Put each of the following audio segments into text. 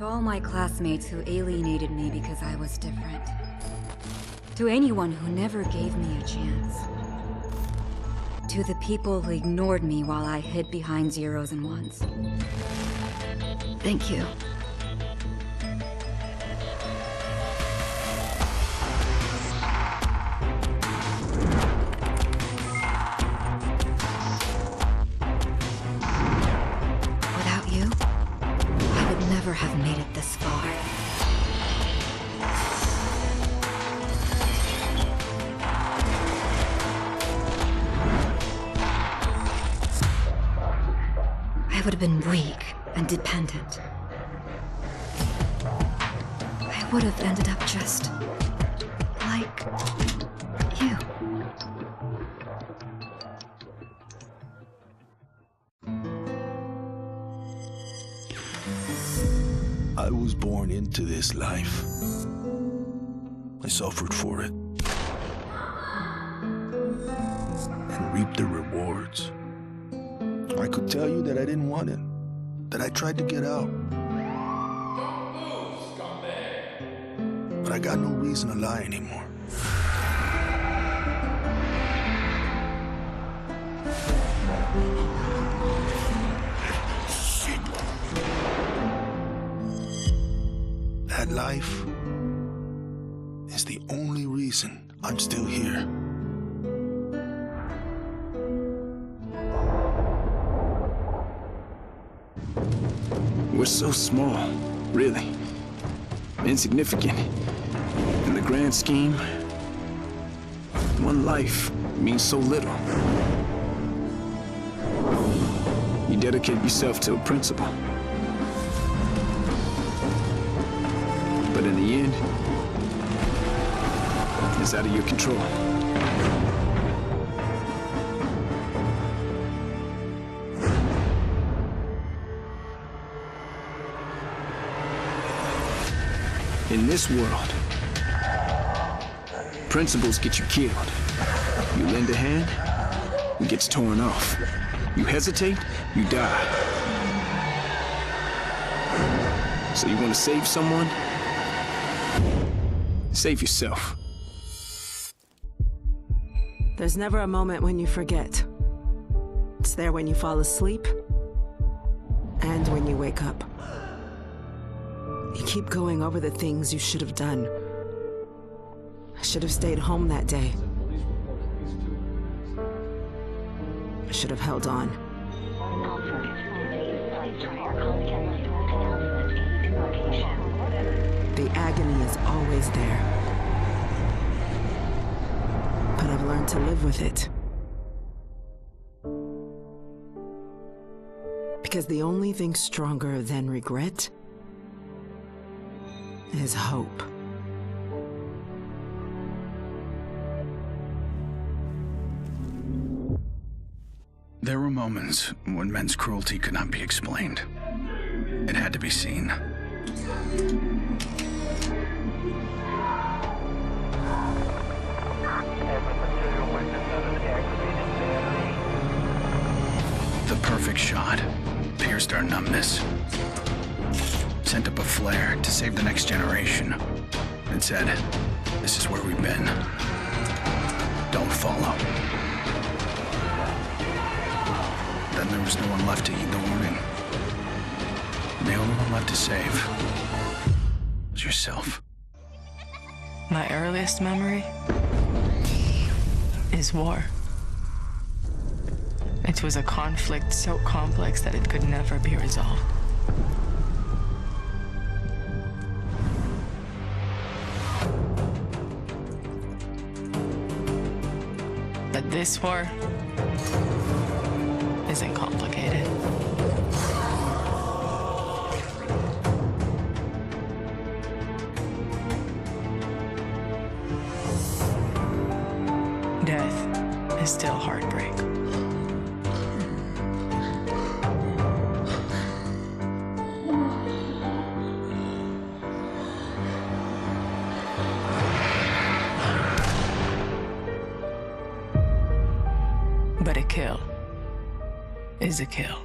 To all my classmates who alienated me because I was different. To anyone who never gave me a chance. To the people who ignored me while I hid behind zeros and ones. Thank you. Without you, I would never have made it this far. I would have been weak and dependent. I would have ended up just like you. I was born into this life. I suffered for it. And reaped the rewards. I could tell you that I didn't want it, that I tried to get out. Don't move, scumbag! But I got no reason to lie anymore. That life is the only reason I'm still here. We're so small, really. Insignificant. In the grand scheme, one life means so little. You dedicate yourself to a principle. But in the end, it's out of your control. In this world, principles get you killed. You lend a hand, it gets torn off. You hesitate, you die. So you want to save someone? Save yourself. There's never a moment when you forget. It's there when you fall asleep and when you wake up. You keep going over the things you should have done. I should have stayed home that day. I should have held on. The agony is always there. But I've learned to live with it. Because the only thing stronger than regret is hope. There were moments when men's cruelty could not be explained. It had to be seen. The perfect shot pierced our numbness. Sent up a flare to save the next generation. It said, this is where we've been. Don't follow. Then there was no one left to heed the warning. The only one left to save was yourself. My earliest memory is war. It was a conflict so complex that it could never be resolved. But this war isn't complicated. Death is still heartbreak. But a kill is a kill.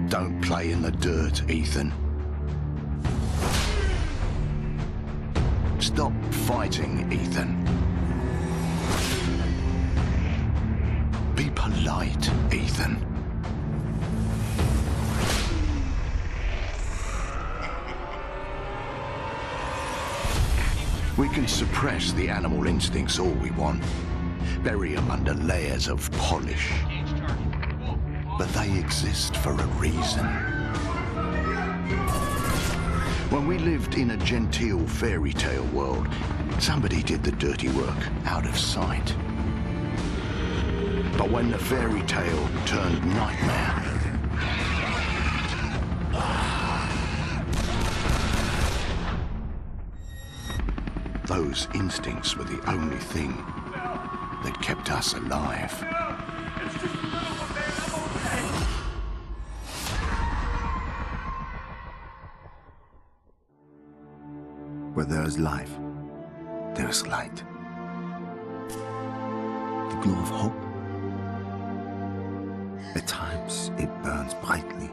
Don't play in the dirt, Ethan. Stop fighting, Ethan. Be polite, Ethan. We can suppress the animal instincts all we want, bury them under layers of polish. But they exist for a reason. When we lived in a genteel fairy tale world, somebody did the dirty work out of sight. But when the fairy tale turned nightmare, those instincts were the only thing that kept us alive. Where there is life, there is light. The glow of hope. At times, it burns brightly,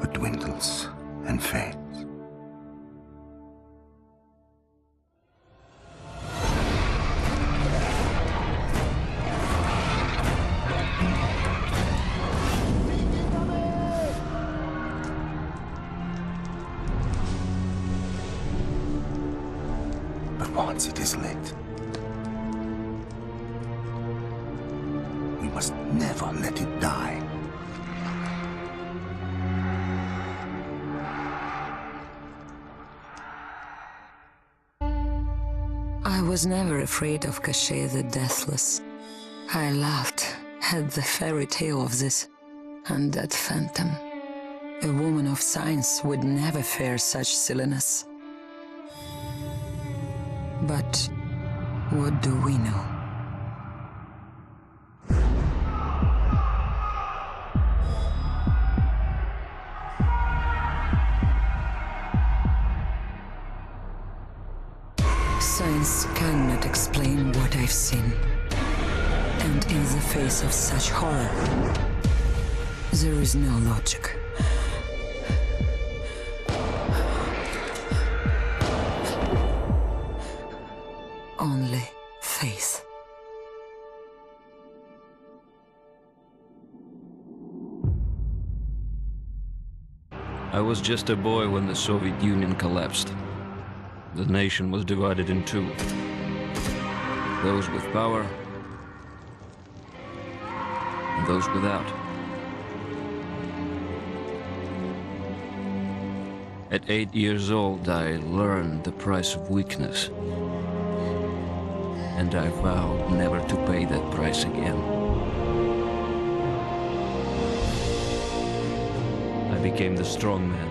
but dwindles and fades. But once it is lit, we must never let it die. I was never afraid of Cachet the Deathless. I laughed at the fairy tale of this undead phantom. A woman of science would never fear such silliness. But what do we know? Science cannot explain what I've seen. And in the face of such horror, there is no logic. Only faith. I was just a boy when the Soviet Union collapsed. The nation was divided in two. Those with power and those without. At 8 years old, I learned the price of weakness. And I vowed never to pay that price again. I became the strong man.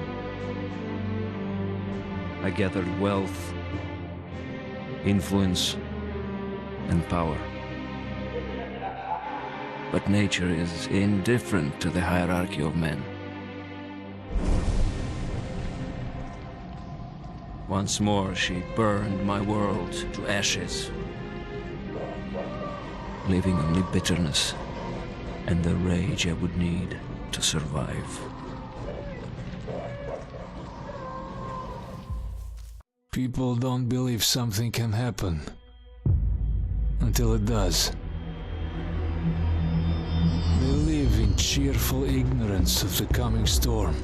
I gathered wealth, influence, and power. But nature is indifferent to the hierarchy of men. Once more, she burned my world to ashes, leaving only bitterness and the rage I would need to survive. People don't believe something can happen until it does. They live in cheerful ignorance of the coming storm.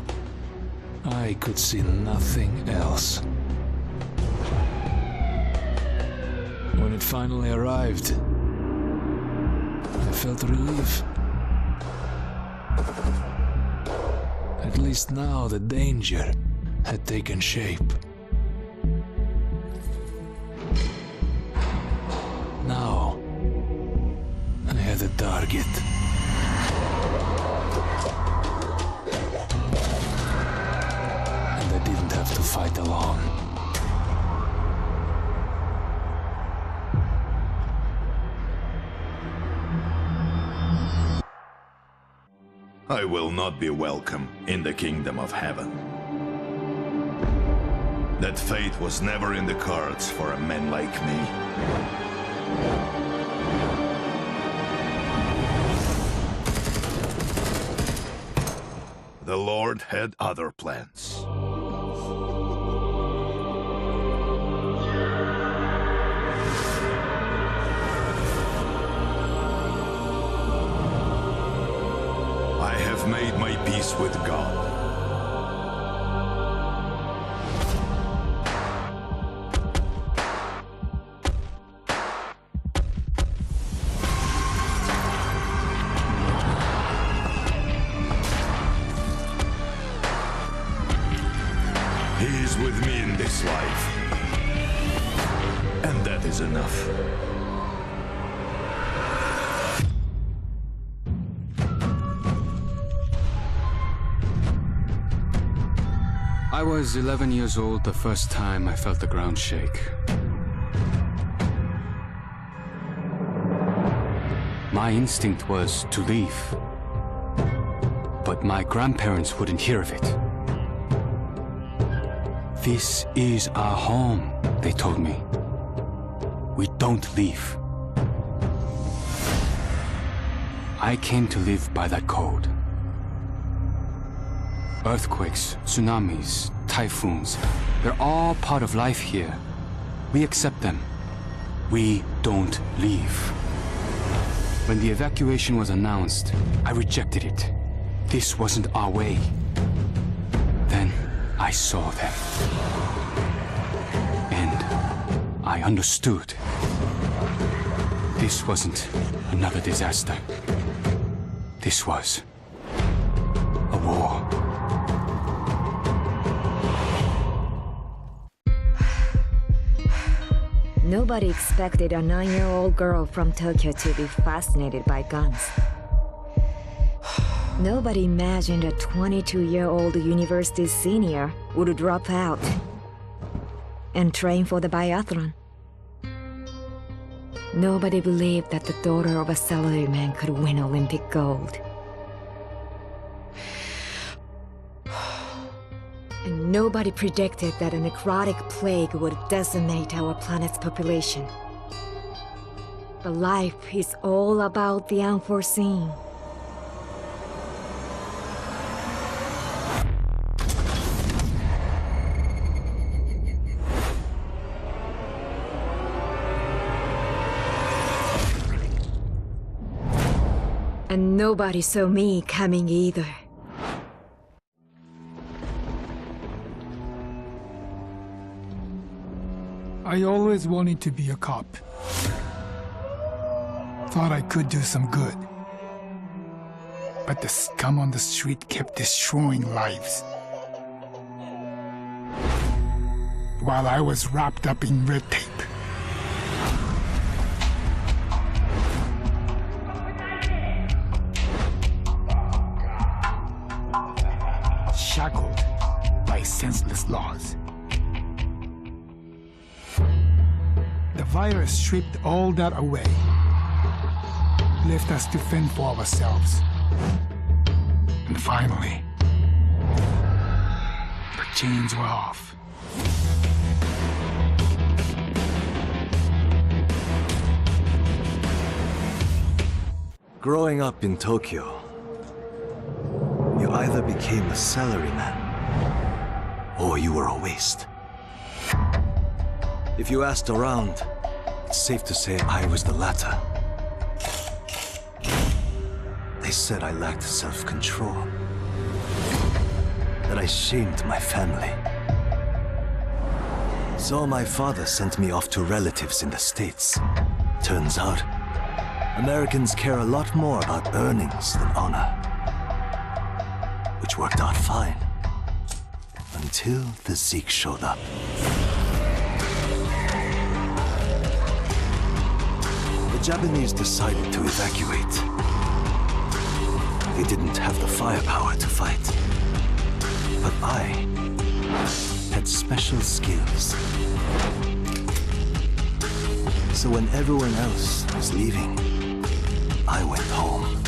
I could see nothing else. When it finally arrived, I felt relief. At least now the danger had taken shape. Now, I had a target. And I didn't have to fight alone. I will not be welcome in the kingdom of heaven. That fate was never in the cards for a man like me. Lord had other plans. I have made my peace with God. He is with me in this life. And that is enough. I was 11 years old the first time I felt the ground shake. My instinct was to leave. But my grandparents wouldn't hear of it. This is our home, they told me. We don't leave. I came to live by that code. Earthquakes, tsunamis, typhoons, they're all part of life here. We accept them. We don't leave. When the evacuation was announced, I rejected it. This wasn't our way. Then I saw them. And I understood. This wasn't another disaster. This was a war. Nobody expected a 9-year-old girl from Tokyo to be fascinated by guns. Nobody imagined a 22-year-old university senior would drop out and train for the biathlon. Nobody believed that the daughter of a salaryman could win Olympic gold. And nobody predicted that a necrotic plague would decimate our planet's population. But life is all about the unforeseen. And nobody saw me coming either. I always wanted to be a cop. Thought I could do some good. But the scum on the street kept destroying lives. While I was wrapped up in red tape. Shackled by senseless laws. The virus stripped all that away, left us to fend for ourselves. And finally, the chains were off. Growing up in Tokyo, you either became a salaryman or you were a waste. If you asked around, it's safe to say I was the latter. They said I lacked self-control, that I shamed my family. So my father sent me off to relatives in the States. Turns out, Americans care a lot more about earnings than honor. Which worked out fine, until the Zeke showed up. The Japanese decided to evacuate. They didn't have the firepower to fight. But I had special skills. So when everyone else was leaving, I went home.